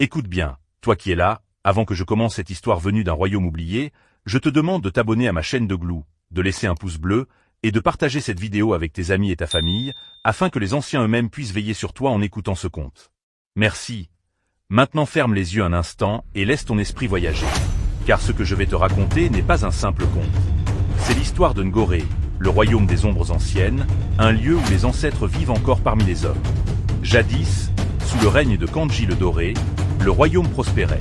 Écoute bien, toi qui es là, avant que je commence cette histoire venue d'un royaume oublié, je te demande de t'abonner à ma chaîne de Glou, de laisser un pouce bleu, et de partager cette vidéo avec tes amis et ta famille, afin que les anciens eux-mêmes puissent veiller sur toi en écoutant ce conte. Merci. Maintenant ferme les yeux un instant et laisse ton esprit voyager. Car ce que je vais te raconter n'est pas un simple conte. C'est l'histoire de Ngoré, le royaume des ombres anciennes, un lieu où les ancêtres vivent encore parmi les hommes. Jadis, sous le règne de Kandji le Doré, le royaume prospérait.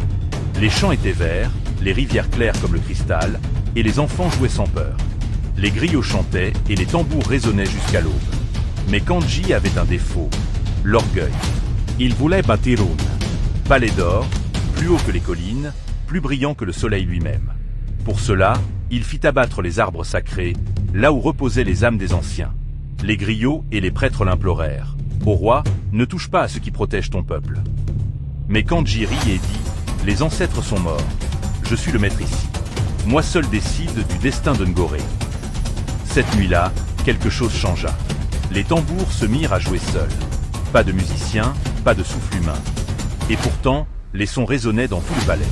Les champs étaient verts, les rivières claires comme le cristal, et les enfants jouaient sans peur. Les griots chantaient et les tambours résonnaient jusqu'à l'aube. Mais Kandji avait un défaut, l'orgueil. Il voulait bâtir un palais d'or, plus haut que les collines, plus brillant que le soleil lui-même. Pour cela, il fit abattre les arbres sacrés, là où reposaient les âmes des anciens. Les griots et les prêtres l'implorèrent. Ô roi, ne touche pas à ce qui protège ton peuple. Mais Kandji rit et dit, les ancêtres sont morts. Je suis le maître ici. Moi seul décide du destin de Ngoré. Cette nuit-là, quelque chose changea. Les tambours se mirent à jouer seuls. Pas de musiciens, pas de souffle humain. Et pourtant, les sons résonnaient dans tout le palais.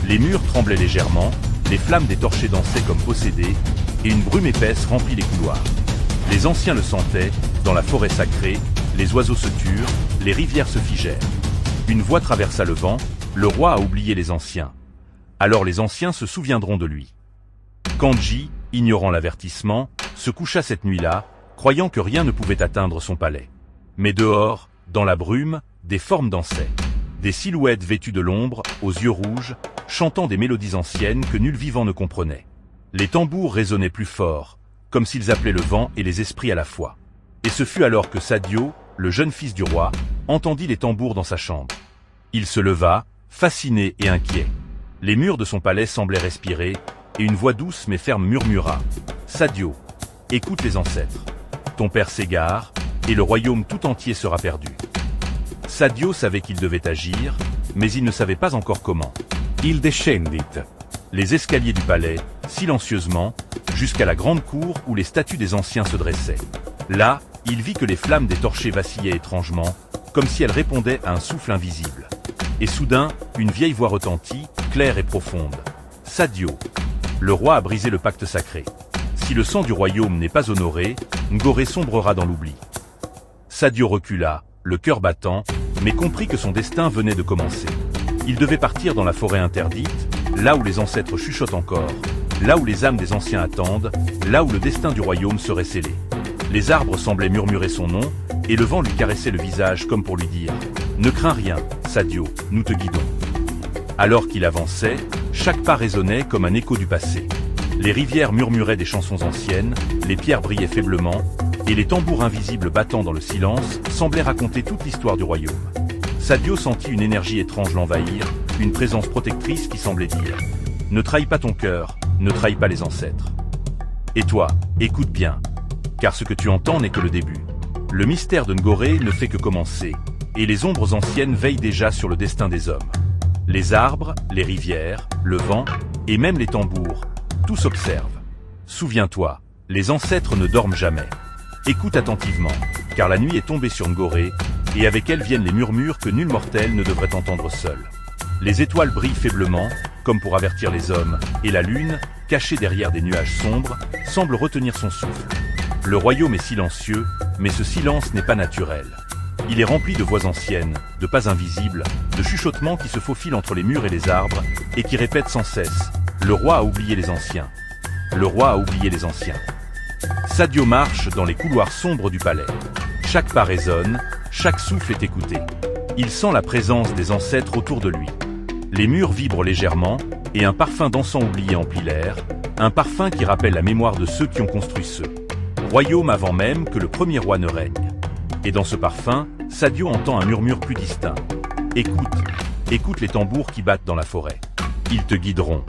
Les murs tremblaient légèrement, les flammes des torchers dansaient comme possédées, et une brume épaisse remplit les couloirs. Les anciens le sentaient, dans la forêt sacrée, les oiseaux se turent, les rivières se figèrent. Une voix traversa le vent, le roi a oublié les anciens. Alors les anciens se souviendront de lui. Kandji, ignorant l'avertissement, se coucha cette nuit-là, croyant que rien ne pouvait atteindre son palais. Mais dehors, dans la brume, des formes dansaient. Des silhouettes vêtues de l'ombre, aux yeux rouges, chantant des mélodies anciennes que nul vivant ne comprenait. Les tambours résonnaient plus fort, comme s'ils appelaient le vent et les esprits à la fois. Et ce fut alors que Sadio, le jeune fils du roi, entendit les tambours dans sa chambre. Il se leva, fasciné et inquiet. Les murs de son palais semblaient respirer, et une voix douce mais ferme murmura « Sadio, écoute les ancêtres. Ton père s'égare, et le royaume tout entier sera perdu. » Sadio savait qu'il devait agir, mais il ne savait pas encore comment. Il descendit les escaliers du palais, silencieusement, jusqu'à la grande cour où les statues des anciens se dressaient. Là, il vit que les flammes des torchers vacillaient étrangement, comme si elles répondaient à un souffle invisible. Et soudain, une vieille voix retentit, claire et profonde. « Sadio, le roi a brisé le pacte sacré. Si le sang du royaume n'est pas honoré, Ngoré sombrera dans l'oubli. » Sadio recula, le cœur battant, mais comprit que son destin venait de commencer. Il devait partir dans la forêt interdite, là où les ancêtres chuchotent encore, là où les âmes des anciens attendent, là où le destin du royaume serait scellé. Les arbres semblaient murmurer son nom, et le vent lui caressait le visage comme pour lui dire « Ne crains rien, Sadio, nous te guidons. » Alors qu'il avançait, chaque pas résonnait comme un écho du passé. Les rivières murmuraient des chansons anciennes, les pierres brillaient faiblement, et les tambours invisibles battant dans le silence semblaient raconter toute l'histoire du royaume. Sadio sentit une énergie étrange l'envahir, une présence protectrice qui semblait dire « Ne trahis pas ton cœur, ne trahis pas les ancêtres. » Et toi, écoute bien, car ce que tu entends n'est que le début. Le mystère de Ngoré ne fait que commencer, et les ombres anciennes veillent déjà sur le destin des hommes. Les arbres, les rivières, le vent, et même les tambours, tout s'observe. Souviens-toi, les ancêtres ne dorment jamais. Écoute attentivement, car la nuit est tombée sur Ngoré, et avec elle viennent les murmures que nul mortel ne devrait entendre seul. Les étoiles brillent faiblement, comme pour avertir les hommes, et la lune, cachée derrière des nuages sombres, semble retenir son souffle. Le royaume est silencieux, mais ce silence n'est pas naturel. Il est rempli de voix anciennes, de pas invisibles, de chuchotements qui se faufilent entre les murs et les arbres, et qui répètent sans cesse « Le roi a oublié les anciens. Le roi a oublié les anciens. » Sadio marche dans les couloirs sombres du palais. Chaque pas résonne, chaque souffle est écouté. Il sent la présence des ancêtres autour de lui. Les murs vibrent légèrement, et un parfum d'encens oublié emplit l'air, un parfum qui rappelle la mémoire de ceux qui ont construit ce royaume avant même que le premier roi ne règne. Et dans ce parfum, Sadio entend un murmure plus distinct. Écoute, écoute les tambours qui battent dans la forêt. Ils te guideront.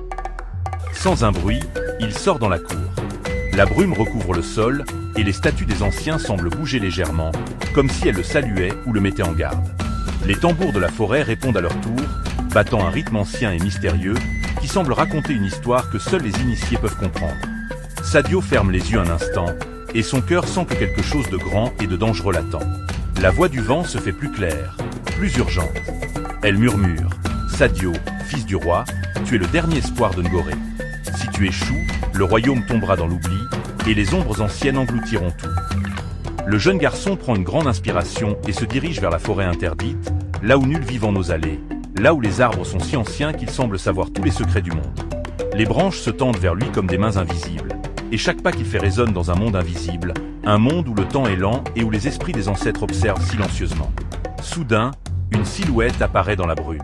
Sans un bruit, il sort dans la cour. La brume recouvre le sol, et les statues des anciens semblent bouger légèrement, comme si elles le saluaient ou le mettaient en garde. Les tambours de la forêt répondent à leur tour, battant un rythme ancien et mystérieux, qui semble raconter une histoire que seuls les initiés peuvent comprendre. Sadio ferme les yeux un instant, et son cœur sent que quelque chose de grand et de dangereux l'attend. La voix du vent se fait plus claire, plus urgente. Elle murmure Sadio, fils du roi, tu es le dernier espoir de Ngoré. Si tu échoues, le royaume tombera dans l'oubli, et les ombres anciennes engloutiront tout. Le jeune garçon prend une grande inspiration et se dirige vers la forêt interdite, là où nul vivant n'ose aller, là où les arbres sont si anciens qu'ils semblent savoir tous les secrets du monde. Les branches se tendent vers lui comme des mains invisibles, et chaque pas qu'il fait résonne dans un monde invisible, un monde où le temps est lent et où les esprits des ancêtres observent silencieusement. Soudain, une silhouette apparaît dans la brume.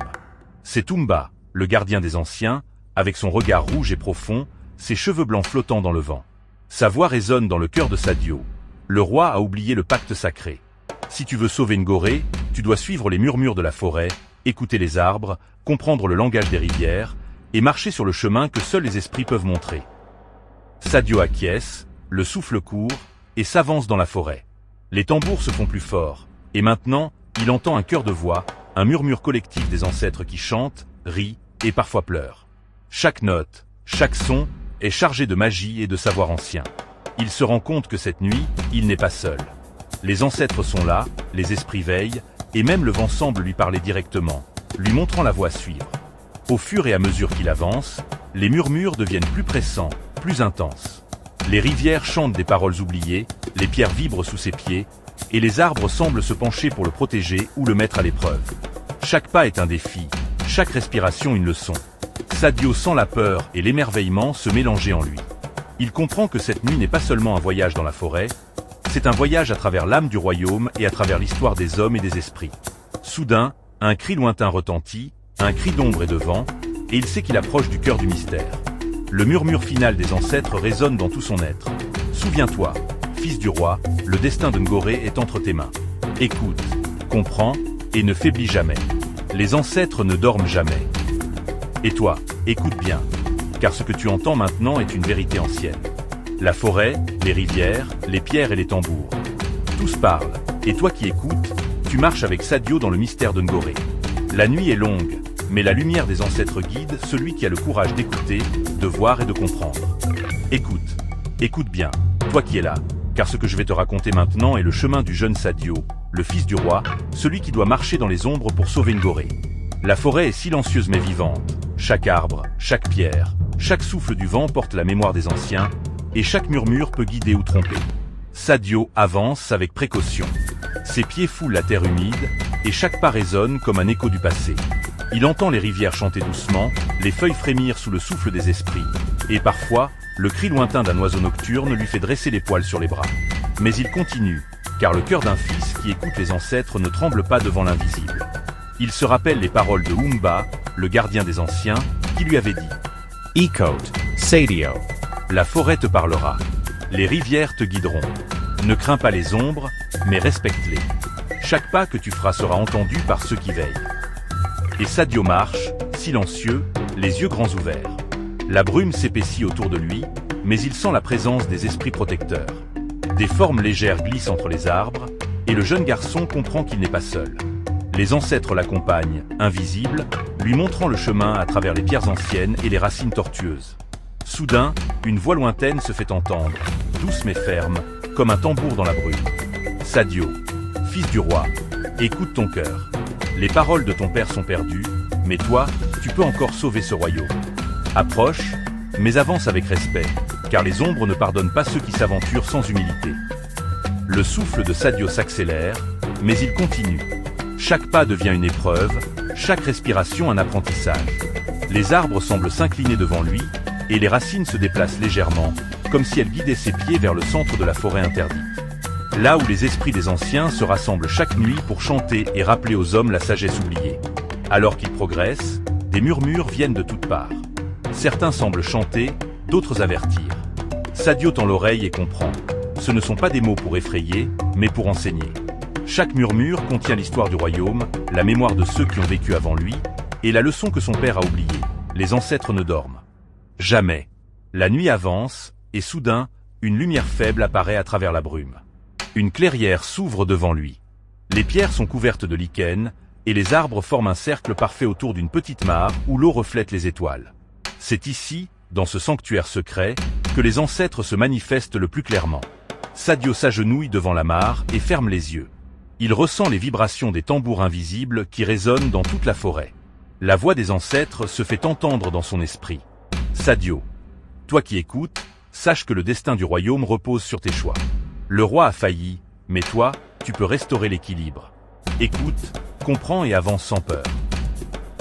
C'est Toumba, le gardien des anciens, avec son regard rouge et profond, ses cheveux blancs flottant dans le vent. Sa voix résonne dans le cœur de Sadio. Le roi a oublié le pacte sacré. Si tu veux sauver Ngoré, tu dois suivre les murmures de la forêt, écouter les arbres, comprendre le langage des rivières, et marcher sur le chemin que seuls les esprits peuvent montrer. Sadio acquiesce, le souffle court, et s'avance dans la forêt. Les tambours se font plus forts, et maintenant, il entend un chœur de voix, un murmure collectif des ancêtres qui chantent, rient, et parfois pleurent. Chaque note, chaque son, est chargé de magie et de savoir ancien. Il se rend compte que cette nuit, il n'est pas seul. Les ancêtres sont là, les esprits veillent, et même le vent semble lui parler directement, lui montrant la voie à suivre. Au fur et à mesure qu'il avance, les murmures deviennent plus pressants, plus intenses. Les rivières chantent des paroles oubliées, les pierres vibrent sous ses pieds, et les arbres semblent se pencher pour le protéger ou le mettre à l'épreuve. Chaque pas est un défi, chaque respiration une leçon. Sadio sent la peur et l'émerveillement se mélanger en lui. Il comprend que cette nuit n'est pas seulement un voyage dans la forêt, c'est un voyage à travers l'âme du royaume et à travers l'histoire des hommes et des esprits. Soudain, un cri lointain retentit, un cri d'ombre et de vent, et il sait qu'il approche du cœur du mystère. Le murmure final des ancêtres résonne dans tout son être. Souviens-toi, fils du roi, le destin de Ngoré est entre tes mains. Écoute, comprends, et ne faiblis jamais. Les ancêtres ne dorment jamais. Et toi, écoute bien, car ce que tu entends maintenant est une vérité ancienne. La forêt, les rivières, les pierres et les tambours. Tous parlent, et toi qui écoutes, tu marches avec Sadio dans le mystère de Ngoré. La nuit est longue, mais la lumière des ancêtres guide celui qui a le courage d'écouter, de voir et de comprendre. Écoute, écoute bien, toi qui es là, car ce que je vais te raconter maintenant est le chemin du jeune Sadio, le fils du roi, celui qui doit marcher dans les ombres pour sauver Ngoré. La forêt est silencieuse mais vivante. Chaque arbre, chaque pierre, chaque souffle du vent porte la mémoire des anciens, et chaque murmure peut guider ou tromper. Sadio avance avec précaution. Ses pieds foulent la terre humide, et chaque pas résonne comme un écho du passé. Il entend les rivières chanter doucement, les feuilles frémir sous le souffle des esprits, et parfois, le cri lointain d'un oiseau nocturne lui fait dresser les poils sur les bras. Mais il continue, car le cœur d'un fils qui écoute les ancêtres ne tremble pas devant l'invisible. Il se rappelle les paroles de Toumba, le gardien des anciens, qui lui avait dit « Écoute, Sadio. La forêt te parlera, les rivières te guideront. Ne crains pas les ombres, mais respecte-les. Chaque pas que tu feras sera entendu par ceux qui veillent. » Et Sadio marche, silencieux, les yeux grands ouverts. La brume s'épaissit autour de lui, mais il sent la présence des esprits protecteurs. Des formes légères glissent entre les arbres, et le jeune garçon comprend qu'il n'est pas seul. Les ancêtres l'accompagnent, invisibles, lui montrant le chemin à travers les pierres anciennes et les racines tortueuses. Soudain, une voix lointaine se fait entendre, douce mais ferme, comme un tambour dans la brume. Sadio, fils du roi, écoute ton cœur. Les paroles de ton père sont perdues, mais toi, tu peux encore sauver ce royaume. Approche, mais avance avec respect, car les ombres ne pardonnent pas ceux qui s'aventurent sans humilité. Le souffle de Sadio s'accélère, mais il continue. Chaque pas devient une épreuve, chaque respiration un apprentissage. Les arbres semblent s'incliner devant lui, et les racines se déplacent légèrement, comme si elles guidaient ses pieds vers le centre de la forêt interdite. Là où les esprits des anciens se rassemblent chaque nuit pour chanter et rappeler aux hommes la sagesse oubliée. Alors qu'ils progressent, des murmures viennent de toutes parts. Certains semblent chanter, d'autres avertir. Sadio tend l'oreille et comprend. Ce ne sont pas des mots pour effrayer, mais pour enseigner. Chaque murmure contient l'histoire du royaume, la mémoire de ceux qui ont vécu avant lui, et la leçon que son père a oubliée. Les ancêtres ne dorment jamais. La nuit avance, et soudain, une lumière faible apparaît à travers la brume. Une clairière s'ouvre devant lui. Les pierres sont couvertes de lichen, et les arbres forment un cercle parfait autour d'une petite mare où l'eau reflète les étoiles. C'est ici, dans ce sanctuaire secret, que les ancêtres se manifestent le plus clairement. Sadio s'agenouille devant la mare et ferme les yeux. Il ressent les vibrations des tambours invisibles qui résonnent dans toute la forêt. La voix des ancêtres se fait entendre dans son esprit. Sadio, toi qui écoutes, sache que le destin du royaume repose sur tes choix. Le roi a failli, mais toi, tu peux restaurer l'équilibre. Écoute, comprends et avance sans peur.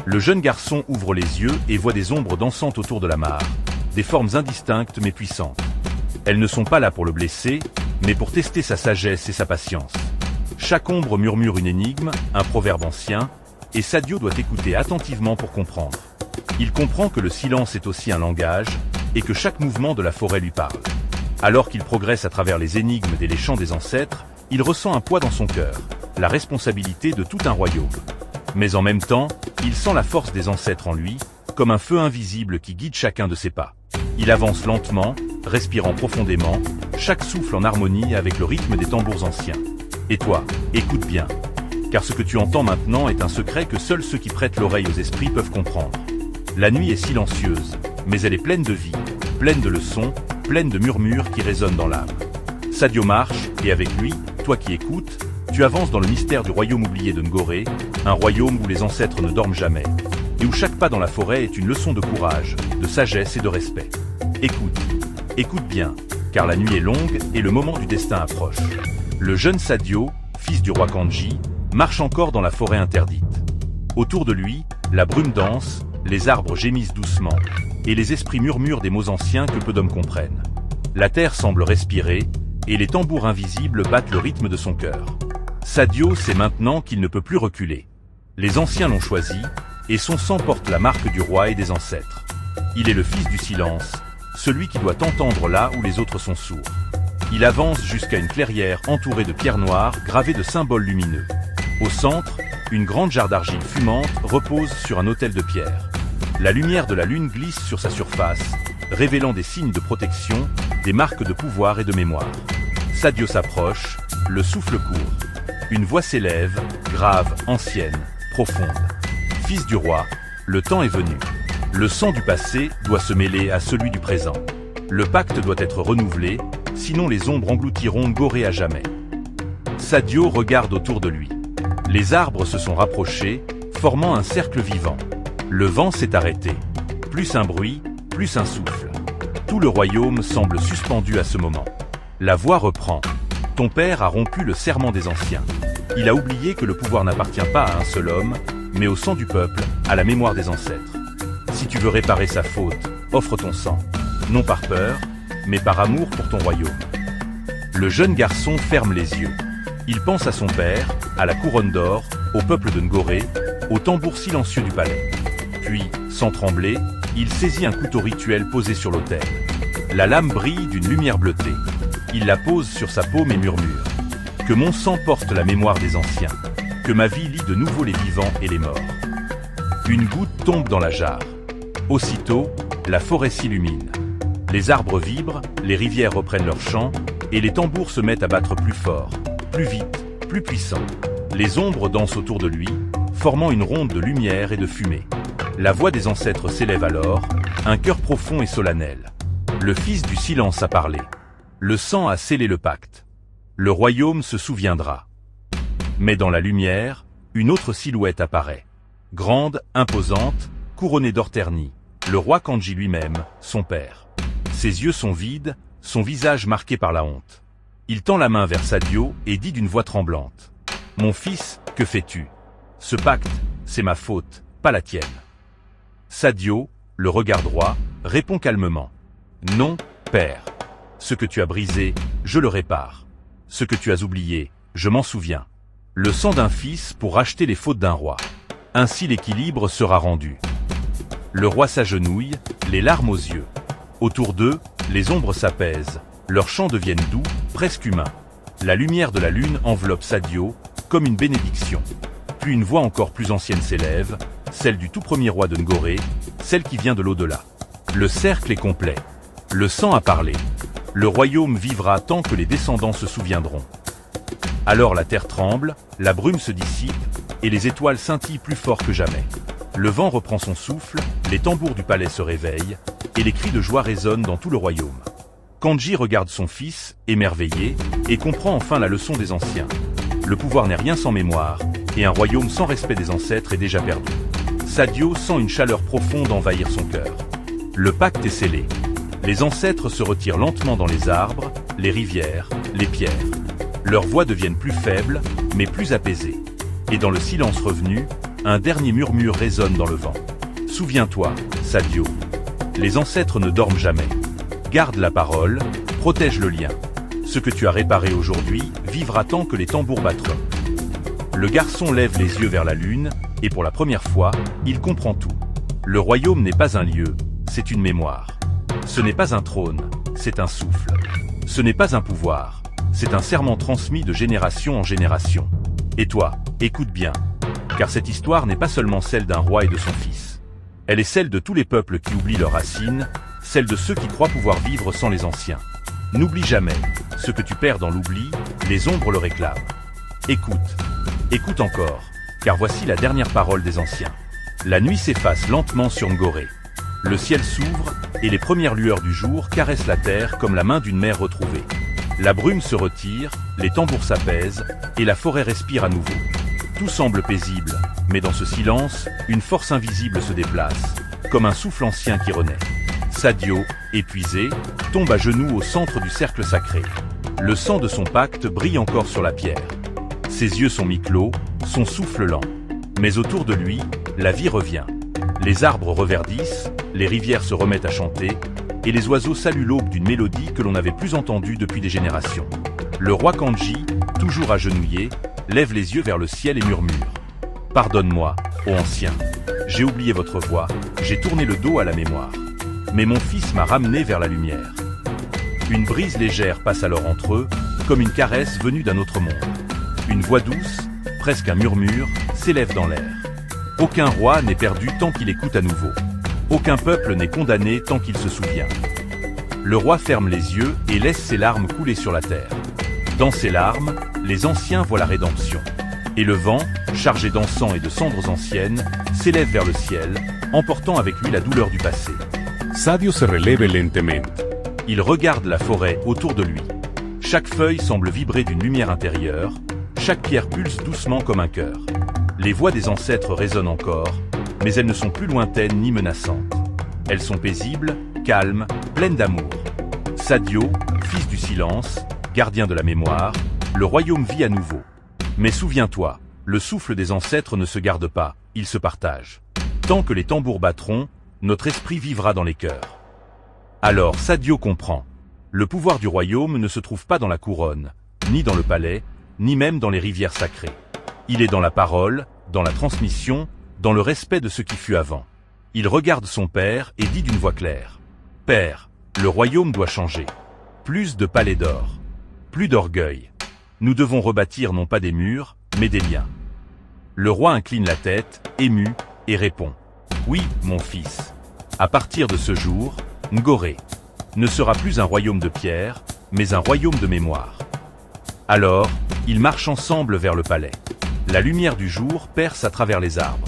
Le jeune garçon ouvre les yeux et voit des ombres dansantes autour de la mare, des formes indistinctes mais puissantes. Elles ne sont pas là pour le blesser, mais pour tester sa sagesse et sa patience. Chaque ombre murmure une énigme, un proverbe ancien, et Sadio doit écouter attentivement pour comprendre. Il comprend que le silence est aussi un langage, et que chaque mouvement de la forêt lui parle. Alors qu'il progresse à travers les énigmes et les chants des ancêtres, il ressent un poids dans son cœur, la responsabilité de tout un royaume. Mais en même temps, il sent la force des ancêtres en lui, comme un feu invisible qui guide chacun de ses pas. Il avance lentement, respirant profondément, chaque souffle en harmonie avec le rythme des tambours anciens. Et toi, écoute bien, car ce que tu entends maintenant est un secret que seuls ceux qui prêtent l'oreille aux esprits peuvent comprendre. La nuit est silencieuse, mais elle est pleine de vie, pleine de leçons, pleine de murmures qui résonnent dans l'âme. Sadio marche, et avec lui, toi qui écoutes, tu avances dans le mystère du royaume oublié de Ngoré, un royaume où les ancêtres ne dorment jamais, et où chaque pas dans la forêt est une leçon de courage, de sagesse et de respect. Écoute, écoute bien, car la nuit est longue et le moment du destin approche. Le jeune Sadio, fils du roi Kandji, marche encore dans la forêt interdite. Autour de lui, la brume danse, les arbres gémissent doucement, et les esprits murmurent des mots anciens que peu d'hommes comprennent. La terre semble respirer, et les tambours invisibles battent le rythme de son cœur. Sadio sait maintenant qu'il ne peut plus reculer. Les anciens l'ont choisi, et son sang porte la marque du roi et des ancêtres. Il est le fils du silence, celui qui doit entendre là où les autres sont sourds. Il avance jusqu'à une clairière entourée de pierres noires gravées de symboles lumineux. Au centre, une grande jarre d'argile fumante repose sur un autel de pierre. La lumière de la lune glisse sur sa surface, révélant des signes de protection, des marques de pouvoir et de mémoire. Sadio s'approche, le souffle court. Une voix s'élève, grave, ancienne, profonde. Fils du roi, le temps est venu. Le sang du passé doit se mêler à celui du présent. Le pacte doit être renouvelé, sinon les ombres engloutiront Ngoré à jamais. Sadio regarde autour de lui. Les arbres se sont rapprochés, formant un cercle vivant. Le vent s'est arrêté. Plus un bruit, plus un souffle. Tout le royaume semble suspendu à ce moment. La voix reprend. Ton père a rompu le serment des anciens. Il a oublié que le pouvoir n'appartient pas à un seul homme, mais au sang du peuple, à la mémoire des ancêtres. Si tu veux réparer sa faute, offre ton sang. Non par peur, mais par amour pour ton royaume. Le jeune garçon ferme les yeux. Il pense à son père, à la couronne d'or, au peuple de Ngoré, au tambour silencieux du palais. Puis, sans trembler, il saisit un couteau rituel posé sur l'autel. La lame brille d'une lumière bleutée. Il la pose sur sa paume et murmure. Que mon sang porte la mémoire des anciens. Que ma vie lie de nouveau les vivants et les morts. Une goutte tombe dans la jarre. Aussitôt, la forêt s'illumine. Les arbres vibrent, les rivières reprennent leur chant, et les tambours se mettent à battre plus fort, plus vite, plus puissant. Les ombres dansent autour de lui, formant une ronde de lumière et de fumée. La voix des ancêtres s'élève alors, un cœur profond et solennel. Le fils du silence a parlé. Le sang a scellé le pacte. Le royaume se souviendra. Mais dans la lumière, une autre silhouette apparaît. Grande, imposante, couronnée d'or terni. Le roi Kandji lui-même, son père. Ses yeux sont vides, son visage marqué par la honte. Il tend la main vers Sadio et dit d'une voix tremblante. « Mon fils, que fais-tu? Ce pacte, c'est ma faute, pas la tienne. » Sadio, le regard droit, répond calmement. « Non, père. Ce que tu as brisé, je le répare. Ce que tu as oublié, je m'en souviens. Le sang d'un fils pour racheter les fautes d'un roi. Ainsi l'équilibre sera rendu. » Le roi s'agenouille, les larmes aux yeux. Autour d'eux, les ombres s'apaisent, leurs chants deviennent doux, presque humains. La lumière de la lune enveloppe Sadio, comme une bénédiction. Puis une voix encore plus ancienne s'élève, celle du tout premier roi de Ngoré, celle qui vient de l'au-delà. Le cercle est complet. Le sang a parlé. Le royaume vivra tant que les descendants se souviendront. Alors la terre tremble, la brume se dissipe, et les étoiles scintillent plus fort que jamais. Le vent reprend son souffle, les tambours du palais se réveillent, et les cris de joie résonnent dans tout le royaume. Kandji regarde son fils, émerveillé, et comprend enfin la leçon des anciens. Le pouvoir n'est rien sans mémoire, et un royaume sans respect des ancêtres est déjà perdu. Sadio sent une chaleur profonde envahir son cœur. Le pacte est scellé. Les ancêtres se retirent lentement dans les arbres, les rivières, les pierres. Leurs voix deviennent plus faibles, mais plus apaisées. Et dans le silence revenu, un dernier murmure résonne dans le vent. Souviens-toi, Sadio. Les ancêtres ne dorment jamais. Garde la parole, protège le lien. Ce que tu as réparé aujourd'hui vivra tant que les tambours battront. Le garçon lève les yeux vers la lune, et pour la première fois, il comprend tout. Le royaume n'est pas un lieu, c'est une mémoire. Ce n'est pas un trône, c'est un souffle. Ce n'est pas un pouvoir, c'est un serment transmis de génération en génération. Et toi, écoute bien, car cette histoire n'est pas seulement celle d'un roi et de son fils. Elle est celle de tous les peuples qui oublient leurs racines, celle de ceux qui croient pouvoir vivre sans les anciens. N'oublie jamais, ce que tu perds dans l'oubli, les ombres le réclament. Écoute, écoute encore, car voici la dernière parole des anciens. La nuit s'efface lentement sur Ngoré. Le ciel s'ouvre, et les premières lueurs du jour caressent la terre comme la main d'une mère retrouvée. La brume se retire, les tambours s'apaisent, et la forêt respire à nouveau. Tout semble paisible, mais dans ce silence, une force invisible se déplace, comme un souffle ancien qui renaît. Sadio, épuisé, tombe à genoux au centre du cercle sacré. Le sang de son pacte brille encore sur la pierre. Ses yeux sont mi-clos, son souffle lent. Mais autour de lui, la vie revient. Les arbres reverdissent, les rivières se remettent à chanter, et les oiseaux saluent l'aube d'une mélodie que l'on n'avait plus entendue depuis des générations. Le roi Kandji, toujours agenouillé, lève les yeux vers le ciel et murmure. « Pardonne-moi, ô ancien, j'ai oublié votre voix, j'ai tourné le dos à la mémoire. Mais mon fils m'a ramené vers la lumière. » Une brise légère passe alors entre eux, comme une caresse venue d'un autre monde. Une voix douce, presque un murmure, s'élève dans l'air. Aucun roi n'est perdu tant qu'il écoute à nouveau. Aucun peuple n'est condamné tant qu'il se souvient. Le roi ferme les yeux et laisse ses larmes couler sur la terre. Dans ces larmes, les anciens voient la rédemption. Et le vent, chargé d'encens et de cendres anciennes, s'élève vers le ciel, emportant avec lui la douleur du passé. Sadio se relève lentement. Il regarde la forêt autour de lui. Chaque feuille semble vibrer d'une lumière intérieure, chaque pierre pulse doucement comme un cœur. Les voix des ancêtres résonnent encore, mais elles ne sont plus lointaines ni menaçantes. Elles sont paisibles, calmes, pleines d'amour. Sadio, fils du silence, gardien de la mémoire, le royaume vit à nouveau. Mais souviens-toi, le souffle des ancêtres ne se garde pas, il se partage. Tant que les tambours battront, notre esprit vivra dans les cœurs. Alors Sadio comprend. Le pouvoir du royaume ne se trouve pas dans la couronne, ni dans le palais, ni même dans les rivières sacrées. Il est dans la parole, dans la transmission, dans le respect de ce qui fut avant. Il regarde son père et dit d'une voix claire. « Père, le royaume doit changer. Plus de palais d'or. Plus d'orgueil. Nous devons rebâtir non pas des murs, mais des liens. » Le roi incline la tête, ému, et répond. « Oui, mon fils. À partir de ce jour, Ngoré ne sera plus un royaume de pierre, mais un royaume de mémoire. » Alors, ils marchent ensemble vers le palais. La lumière du jour perce à travers les arbres.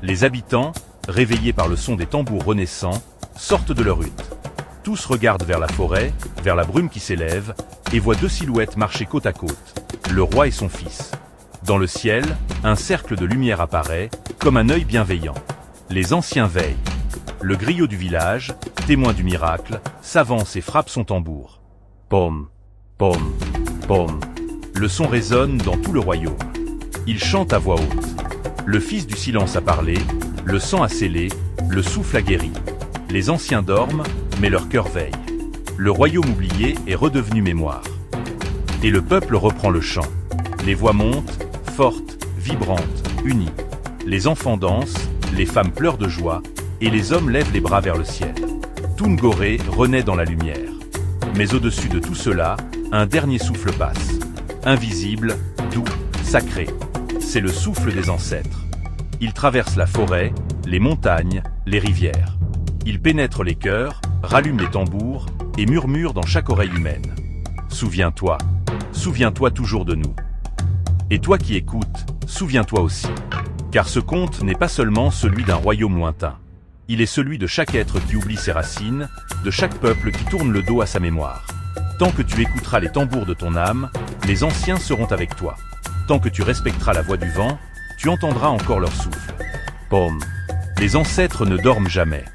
Les habitants, réveillés par le son des tambours renaissants, sortent de leur hutte. Tous regardent vers la forêt, vers la brume qui s'élève, et voient deux silhouettes marcher côte à côte, le roi et son fils. Dans le ciel, un cercle de lumière apparaît, comme un œil bienveillant. Les anciens veillent. Le griot du village, témoin du miracle, s'avance et frappe son tambour. Pom, pom, pom. Le son résonne dans tout le royaume. Il chante à voix haute. Le fils du silence a parlé, le sang a scellé, le souffle a guéri. Les anciens dorment, mais leur cœur veille. Le royaume oublié est redevenu mémoire. Et le peuple reprend le chant. Les voix montent, fortes, vibrantes, unies. Les enfants dansent, les femmes pleurent de joie, et les hommes lèvent les bras vers le ciel. Tout Ngoré renaît dans la lumière. Mais au-dessus de tout cela, un dernier souffle passe. Invisible, doux, sacré. C'est le souffle des ancêtres. Il traverse la forêt, les montagnes, les rivières. Il pénètre les cœurs, rallume les tambours et murmure dans chaque oreille humaine. Souviens-toi, souviens-toi toujours de nous. Et toi qui écoutes, souviens-toi aussi. Car ce conte n'est pas seulement celui d'un royaume lointain. Il est celui de chaque être qui oublie ses racines, de chaque peuple qui tourne le dos à sa mémoire. Tant que tu écouteras les tambours de ton âme, les anciens seront avec toi. Tant que tu respecteras la voix du vent, tu entendras encore leur souffle. Pom, Les ancêtres ne dorment jamais.